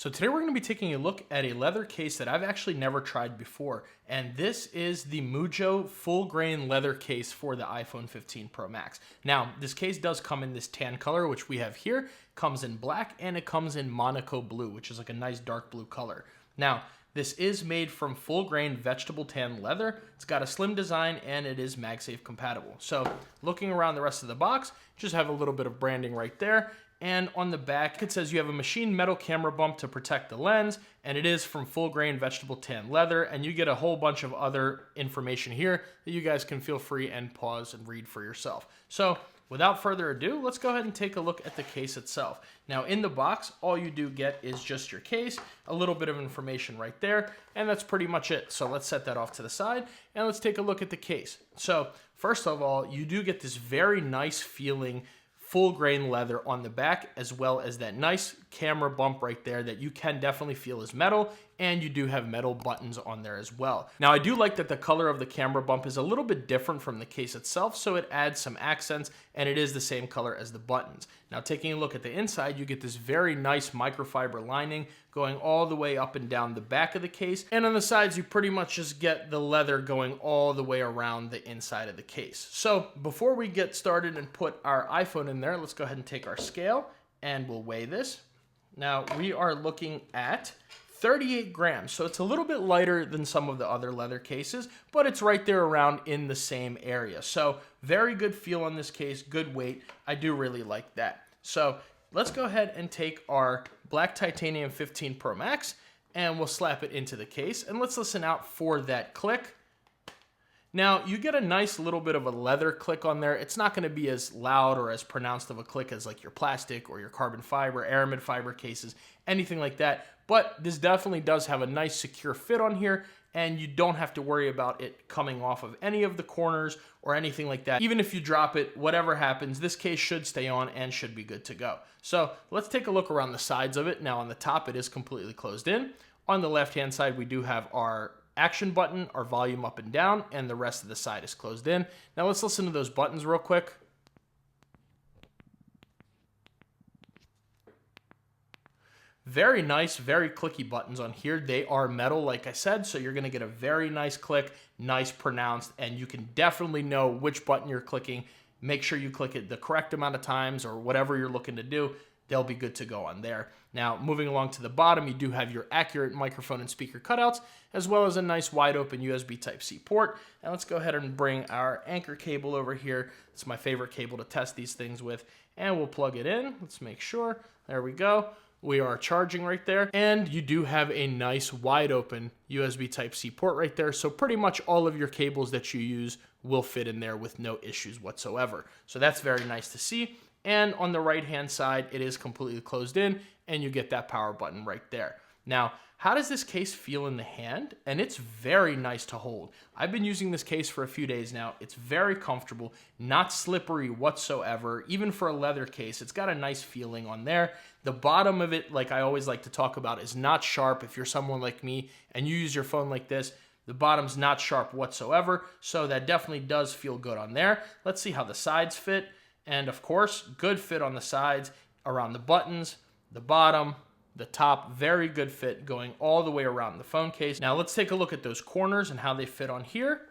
So today we're going to be taking a look at a leather case that I've actually never tried before, and this is the Mujjo full grain leather case for the iPhone 15 Pro Max. Now, this case does come in this tan color, which we have here, comes in black, and it comes in Monaco blue, which is like a nice dark blue color. Now, this is made from full grain vegetable tan leather. It's got a slim design and it is MagSafe compatible. So looking around the rest of the box, just have a little bit of branding right there. And on the back, it says you have a machined metal camera bump to protect the lens, and it is from full grain vegetable tan leather, and you get a whole bunch of other information here that you guys can feel free and pause and read for yourself. So without further ado, let's go ahead and take a look at the case itself. Now in the box, all you do get is just your case, a little bit of information right there, and that's pretty much it. So let's set that off to the side, and let's take a look at the case. So first of all, you do get this very nice feeling full grain leather on the back, as well as that nice camera bump right there that you can definitely feel is metal, and you do have metal buttons on there as well. Now I do like that the color of the camera bump is a little bit different from the case itself, so it adds some accents, and it is the same color as the buttons. Now taking a look at the inside, you get this very nice microfiber lining going all the way up and down the back of the case, and on the sides you pretty much just get the leather going all the way around the inside of the case. So before we get started and put our iPhone in there, let's go ahead and take our scale and we'll weigh this. Now we are looking at 38 grams, so it's a little bit lighter than some of the other leather cases, but it's right there around in the same area. So very good feel on this case, good weight. I do really like that. So let's go ahead and take our black titanium 15 Pro Max and we'll slap it into the case, and let's listen out for that click. Now, you get a nice little bit of a leather click on there. It's not going to be as loud or as pronounced of a click as like your plastic or your carbon fiber, aramid fiber cases, anything like that. But this definitely does have a nice secure fit on here, and you don't have to worry about it coming off of any of the corners or anything like that. Even if you drop it, whatever happens, this case should stay on and should be good to go. So let's take a look around the sides of it. Now on the top, it is completely closed in. On the left-hand side, we do have our action button, our volume up and down, and the rest of the side is closed in. Now let's listen to those buttons real quick. Very nice, very clicky buttons on here. They are metal, like I said, so you're going to get a very nice click, nice pronounced, and you can definitely know which button you're clicking. Make sure you click it the correct amount of times or whatever you're looking to do. They'll be good to go on there. Now, moving along to the bottom, you do have your accurate microphone and speaker cutouts, as well as a nice wide open USB Type-C port. And let's go ahead and bring our anchor cable over here. It's my favorite cable to test these things with, and we'll plug it in. Let's make sure. There we go. We are charging right there, and you do have a nice wide open USB Type-C port right there, so pretty much all of your cables that you use will fit in there with no issues whatsoever. So that's very nice to see. And on the right hand side, it is completely closed in, and you get that power button right there. Now, how does this case feel in the hand? And it's very nice to hold. I've been using this case for a few days now. It's very comfortable, not slippery whatsoever. Even for a leather case, it's got a nice feeling on there. The bottom of it, like I always like to talk about, is not sharp. If you're someone like me and you use your phone like this, the bottom's not sharp whatsoever, so that definitely does feel good on there. Let's see how the sides fit. And of course, good fit on the sides, around the buttons, the bottom, the top, very good fit going all the way around the phone case. Now let's take a look at those corners and how they fit on here.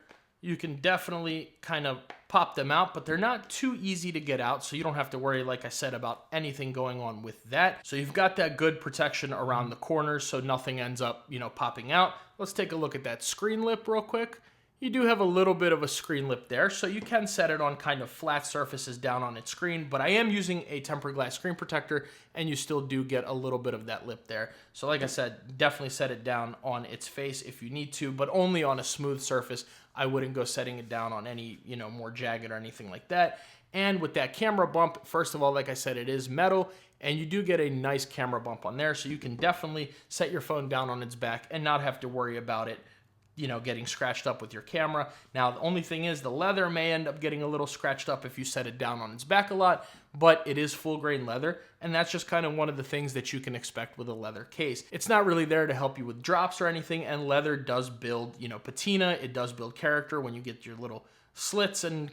You can definitely kind of pop them out, but they're not too easy to get out, so you don't have to worry, like I said, about anything going on with that. So you've got that good protection around the corners so nothing ends up, popping out. Let's take a look at that screen lip real quick. You do have a little bit of a screen lip there, so you can set it on kind of flat surfaces down on its screen, but I am using a tempered glass screen protector, and you still do get a little bit of that lip there. So like I said, definitely set it down on its face if you need to, but only on a smooth surface. I wouldn't go setting it down on any, more jagged or anything like that. And with that camera bump, first of all, like I said, it is metal, and you do get a nice camera bump on there, so you can definitely set your phone down on its back and not have to worry about it getting scratched up with your camera. Now, the only thing is the leather may end up getting a little scratched up if you set it down on its back a lot, but it is full grain leather, and that's just kind of one of the things that you can expect with a leather case. It's not really there to help you with drops or anything, and leather does build, patina. It does build character when you get your little slits and,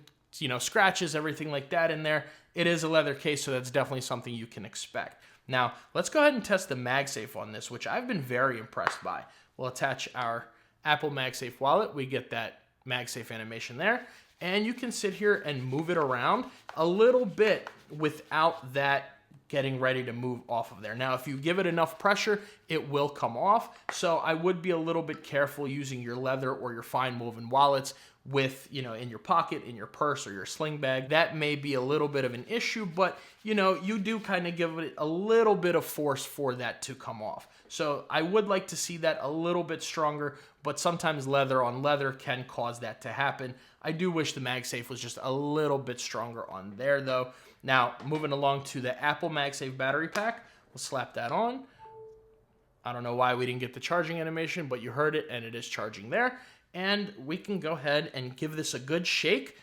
scratches, everything like that in there. It is a leather case, so that's definitely something you can expect. Now, let's go ahead and test the MagSafe on this, which I've been very impressed by. We'll attach our Apple MagSafe wallet. We get that MagSafe animation there. And you can sit here and move it around a little bit without that getting ready to move off of there. Now, if you give it enough pressure, it will come off. So I would be a little bit careful using your leather or your fine woven wallets with, in your pocket, in your purse, or your sling bag. That may be a little bit of an issue, but you do kind of give it a little bit of force for that to come off. So I would like to see that a little bit stronger, but sometimes leather on leather can cause that to happen. I do wish the MagSafe was just a little bit stronger on there though. Now, moving along to the Apple MagSafe battery pack, we'll slap that on. I don't know why we didn't get the charging animation, but you heard it and it is charging there. And we can go ahead and give this a good shake,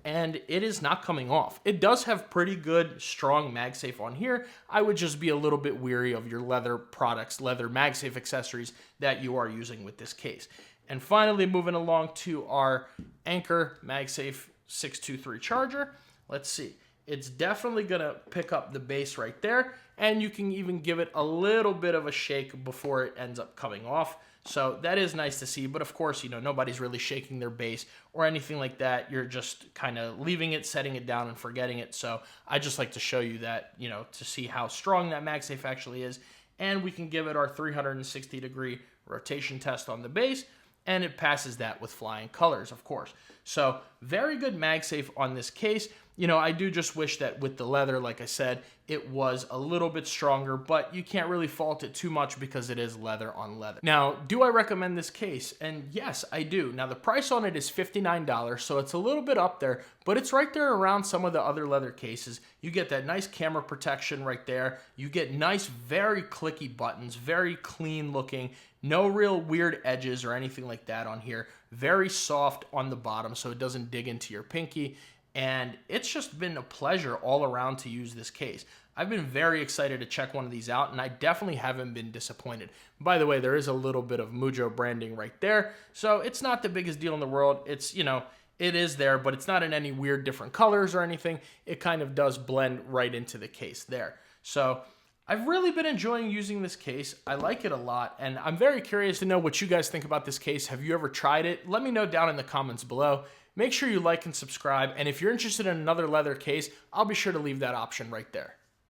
and it is not coming off. It does have pretty good, strong MagSafe on here. I would just be a little bit weary of your leather products, leather MagSafe accessories that you are using with this case. And finally, moving along to our Anker MagSafe 623 charger. Let's see. It's definitely going to pick up the base right there, and you can even give it a little bit of a shake before it ends up coming off. So that is nice to see, but of course, nobody's really shaking their base or anything like that. You're just kind of leaving it, setting it down, and forgetting it. So I just like to show you that, to see how strong that MagSafe actually is. And we can give it our 360-degree rotation test on the base, and it passes that with flying colors, of course. So very good MagSafe on this case. I do just wish that with the leather, like I said, it was a little bit stronger, but you can't really fault it too much because it is leather on leather. Now, do I recommend this case? And yes, I do. Now, the price on it is $59, so it's a little bit up there, but it's right there around some of the other leather cases. You get that nice camera protection right there. You get nice, very clicky buttons, very clean looking, no real weird edges or anything like that on here. Very soft on the bottom, so it doesn't dig into your pinky. And it's just been a pleasure all around to use this case. I've been very excited to check one of these out, and I definitely haven't been disappointed. By the way, there is a little bit of Mujjo branding right there, so it's not the biggest deal in the world. It's, it is there, but it's not in any weird different colors or anything. It kind of does blend right into the case there. So I've really been enjoying using this case. I like it a lot, and I'm very curious to know what you guys think about this case. Have you ever tried it? Let me know down in the comments below. Make sure you like and subscribe, and if you're interested in another leather case, I'll be sure to leave that option right there.